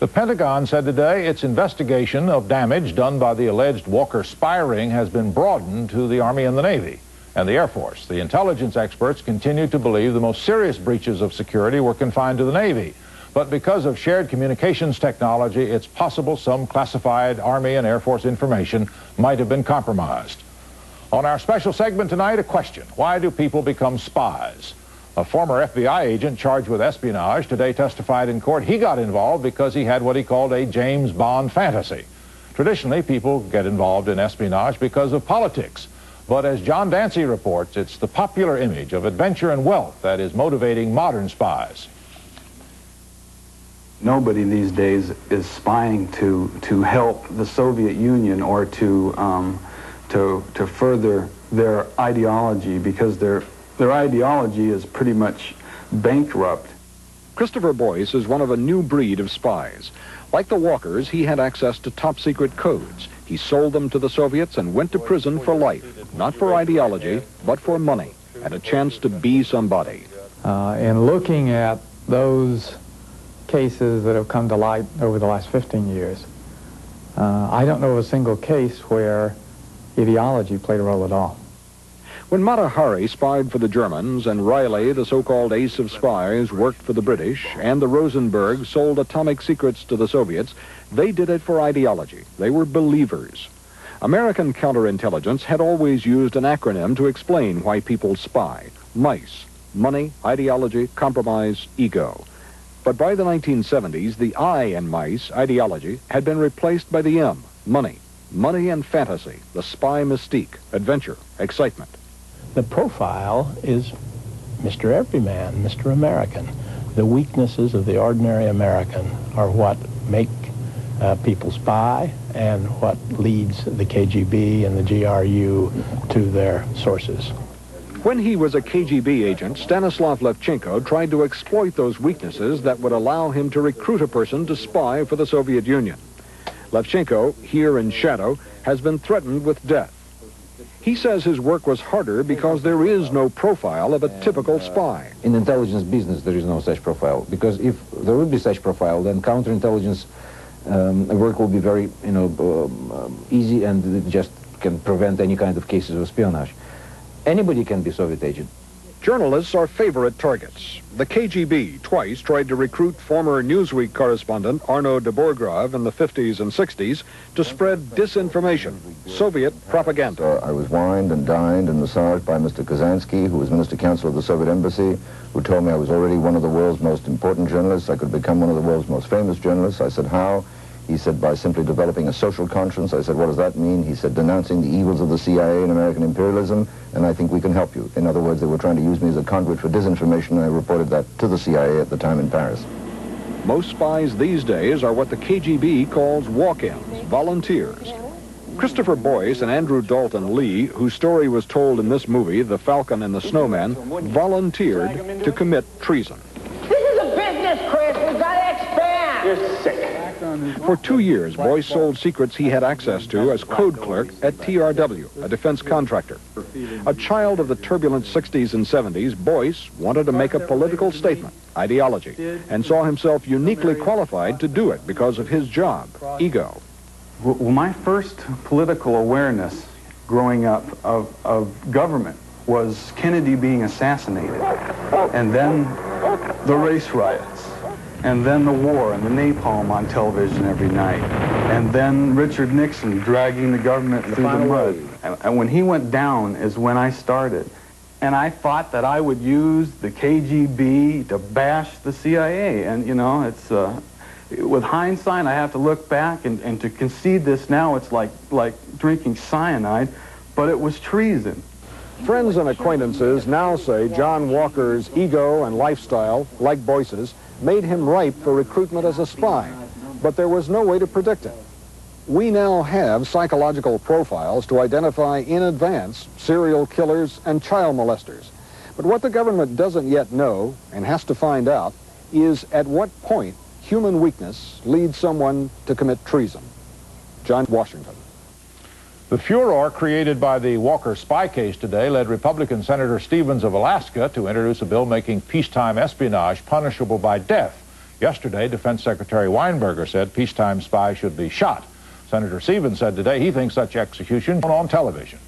The Pentagon said today its investigation of damage done by the alleged Walker spy ring has been broadened to the Army and the Navy and the Air Force. The intelligence experts continue to believe the most serious breaches of security were confined to the Navy. But because of shared communications technology, it's possible some classified Army and Air Force information might have been compromised. On our special segment tonight, a question: why do people become spies? A former FBI agent charged with espionage today testified in court he got involved because he had what he called a James Bond fantasy. Traditionally, people get involved in espionage because of politics. But as John Dancy reports, it's the popular image of adventure and wealth that is motivating modern spies. Nobody these days is spying to help the Soviet Union or to further their ideology, because their ideology is pretty much bankrupt. Christopher Boyce is one of a new breed of spies. Like the Walkers, he had access to top-secret codes. He sold them to the Soviets and went to prison for life, not for ideology, but for money and a chance to be somebody. In looking at those cases that have come to light over the last 15 years, I don't know of a single case where ideology played a role at all. When Mata Hari spied for the Germans and Riley, the so-called ace of spies, worked for the British, and the Rosenbergs sold atomic secrets to the Soviets, they did it for ideology. They were believers. American counterintelligence had always used an acronym to explain why people spy: MICE: money, ideology, compromise, ego. But by the 1970s, the I in MICE, ideology, had been replaced by the M, money. Money and fantasy, the spy mystique, adventure, excitement. The profile is Mr. Everyman, Mr. American. The weaknesses of the ordinary American are what make people spy and what leads the KGB and the GRU to their sources. When he was a KGB agent, Stanislav Levchenko tried to exploit those weaknesses that would allow him to recruit a person to spy for the Soviet Union. Levchenko, here in shadow, has been threatened with death. He says his work was harder because there is no profile of a typical spy. In intelligence business, there is no such profile, because if there would be such profile, then counterintelligence work will be very, easy, and it just can prevent any kind of cases of espionage. Anybody can be Soviet agent. Journalists are favorite targets. The KGB twice tried to recruit former Newsweek correspondent Arno de Borgrave in the 50s and 60s to spread disinformation, Soviet propaganda. I was wined and dined and massaged by Mr. Kazansky, who was Minister Counsel of the Soviet Embassy, who told me I was already one of the world's most important journalists. I could become one of the world's most famous journalists. I said, how? He said, by simply developing a social conscience. I said, what does that mean? He said, denouncing the evils of the CIA and American imperialism, and I think we can help you. In other words, they were trying to use me as a conduit for disinformation, and I reported that to the CIA at the time in Paris. Most spies these days are what the KGB calls walk-ins, volunteers. Christopher Boyce and Andrew Dalton Lee, whose story was told in this movie, The Falcon and the Snowman, volunteered to commit treason. This is a business, Chris. We've got to expand. You're sick. For 2 years, Boyce sold secrets he had access to as code clerk at TRW, a defense contractor. A child of the turbulent 60s and 70s, Boyce wanted to make a political statement, ideology, and saw himself uniquely qualified to do it because of his job, ego. Well, my first political awareness growing up of government was Kennedy being assassinated, and then the race riots, and then the war and the napalm on television every night, and then Richard Nixon dragging the government through the mud. And when he went down is when I started. And I thought that I would use the KGB to bash the CIA. And, it's, with hindsight, I have to look back and to concede this now, it's like drinking cyanide, but it was treason. Friends and acquaintances now say John Walker's ego and lifestyle, like Boyce's, made him ripe for recruitment as a spy, but there was no way to predict it. We now have psychological profiles to identify in advance serial killers and child molesters. But what the government doesn't yet know, and has to find out, is at what point human weakness leads someone to commit treason. John Washington. The furor created by the Walker spy case today led Republican Senator Stevens of Alaska to introduce a bill making peacetime espionage punishable by death. Yesterday, Defense Secretary Weinberger said peacetime spies should be shot. Senator Stevens said today he thinks such execution on television.